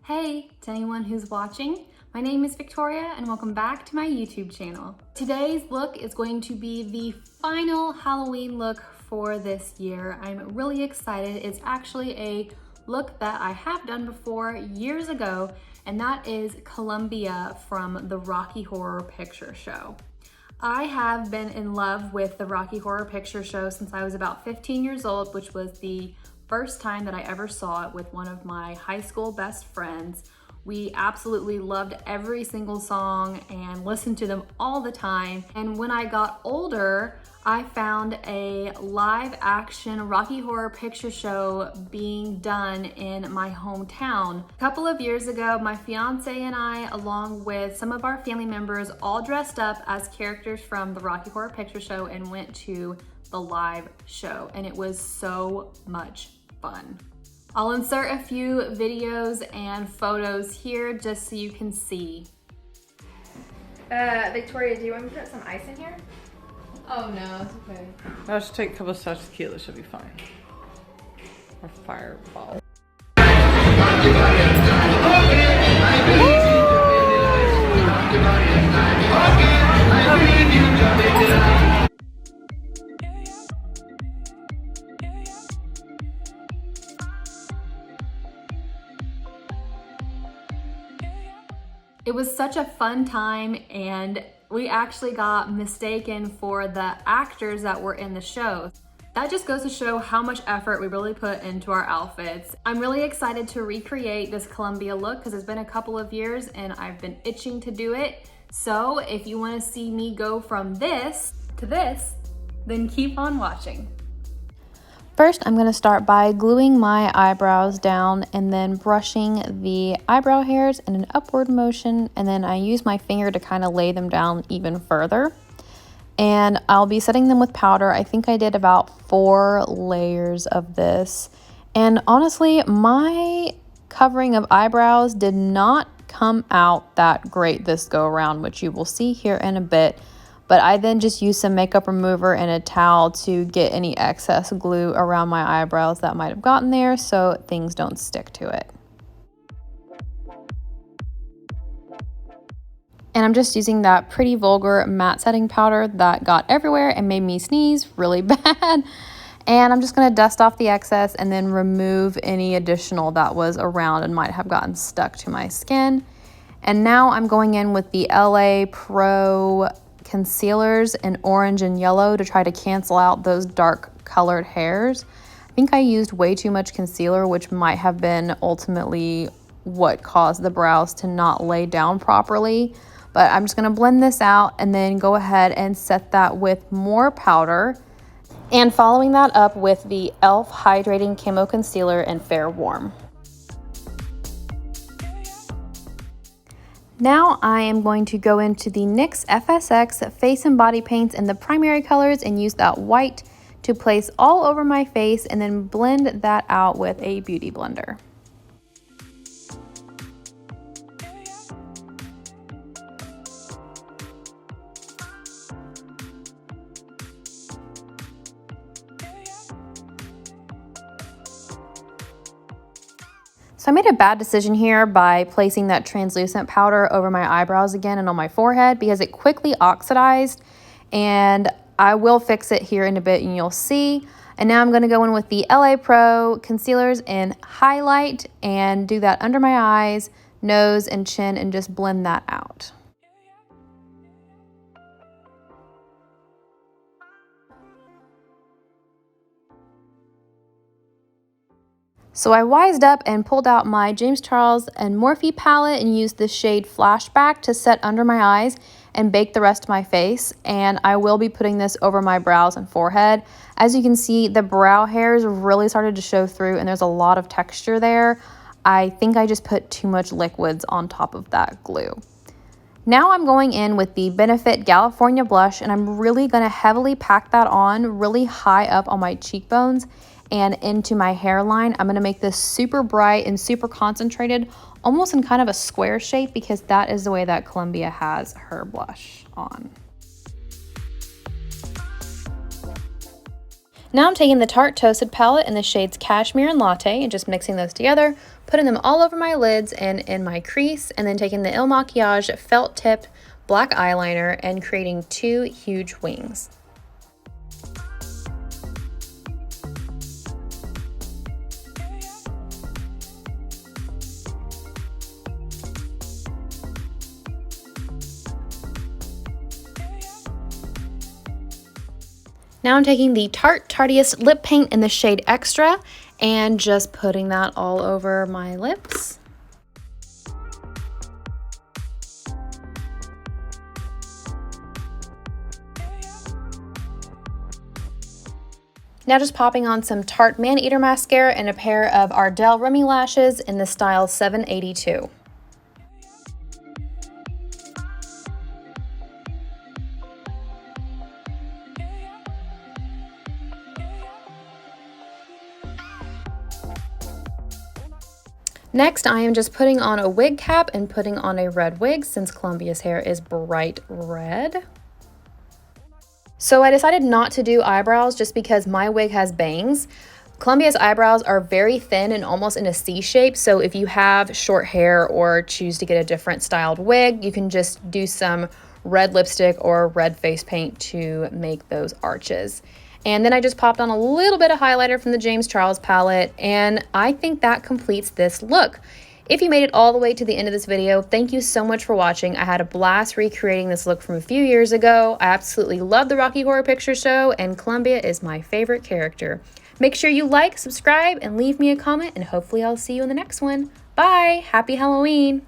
Hey to anyone who's watching, my name is Victoria and welcome back to my YouTube channel. Today's look is going to be the final Halloween look for this year. I'm really excited. It's actually a look that I have done before years ago, and that is Columbia from the Rocky Horror Picture Show. I have been in love with the Rocky Horror Picture Show since I was about 15 years old, which was the first time that I ever saw it with one of my high school best friends. We absolutely loved every single song and listened to them all the time. And when I got older, I found a live action Rocky Horror Picture Show being done in my hometown. A couple of years ago, my fiance and I, along with some of our family members, all dressed up as characters from the Rocky Horror Picture Show and went to the live show. And it was so much fun. I'll insert a few videos and photos here just so you can see. Victoria, do you want me to put some ice in here? Oh no, it's okay. I'll just take a couple of shots of tequila, she'll be fine. Or fireball. It was such a fun time, and we actually got mistaken for the actors that were in the show. That just goes to show how much effort we really put into our outfits. I'm really excited to recreate this Columbia look because it's been a couple of years and I've been itching to do it. So if you want to see me go from this to this, then keep on watching. First, I'm going to start by gluing my eyebrows down and then brushing the eyebrow hairs in an upward motion, and then I use my finger to kind of lay them down even further. And I'll be setting them with powder. I think I did about 4 layers of this. And honestly, my covering of eyebrows did not come out that great this go around, which you will see here in a bit. But I then just used some makeup remover and a towel to get any excess glue around my eyebrows that might have gotten there so things don't stick to it. And I'm just using that Pretty Vulgar matte setting powder that got everywhere and made me sneeze really bad. And I'm just going to dust off the excess and then remove any additional that was around and might have gotten stuck to my skin. And now I'm going in with the LA Pro concealers in orange and yellow to try to cancel out those dark colored hairs. I think I used way too much concealer, which might have been ultimately what caused the brows to not lay down properly. But I'm just going to blend this out and then go ahead and set that with more powder. And following that up with the e.l.f. Hydrating Camo Concealer in Fair Warm. Now I am going to go into the NYX SFX Face and Body Paints in the primary colors and use that white to place all over my face and then blend that out with a beauty blender. So I made a bad decision here by placing that translucent powder over my eyebrows again and on my forehead because it quickly oxidized, and I will fix it here in a bit and you'll see. And now I'm going to go in with the LA Pro concealers in highlight and do that under my eyes, nose, and chin and just blend that out. So I wised up and pulled out my James Charles and Morphe palette and used the shade Flashback to set under my eyes and bake the rest of my face. And I will be putting this over my brows and forehead. As you can see, the brow hairs really started to show through and there's a lot of texture there. I think I just put too much liquids on top of that glue. Now I'm going in with the Benefit Galafornia blush, and I'm really going to heavily pack that on really high up on my cheekbones and into my hairline. I'm going to make this super bright and super concentrated, almost in kind of a square shape, because that is the way that Columbia has her blush on. Now I'm taking the Tarte Toasted palette in the shades Cashmere and Latte and just mixing those together, putting them all over my lids and in my crease, and then taking the Makiage Felt Tip black eyeliner and creating two huge wings. Now I'm taking the Tarte Tartiest Lip Paint in the shade Extra and just putting that all over my lips. Now just popping on some Tarte Maneater mascara and a pair of Ardelle Remy lashes in the style 782. Next, I am just putting on a wig cap and putting on a red wig since Colombia's hair is bright red. So I decided not to do eyebrows just because my wig has bangs. Colombia's eyebrows are very thin and almost in a C shape, so if you have short hair or choose to get a different styled wig, you can just do some red lipstick or red face paint to make those arches. And then I just popped on a little bit of highlighter from the James Charles palette, and I think that completes this look. If you made it all the way to the end of this video, thank you so much for watching. I had a blast recreating this look from a few years ago. I absolutely love the Rocky Horror Picture Show, and Columbia is my favorite character. Make sure you like, subscribe, and leave me a comment, and hopefully I'll see you in the next one. Bye! Happy Halloween!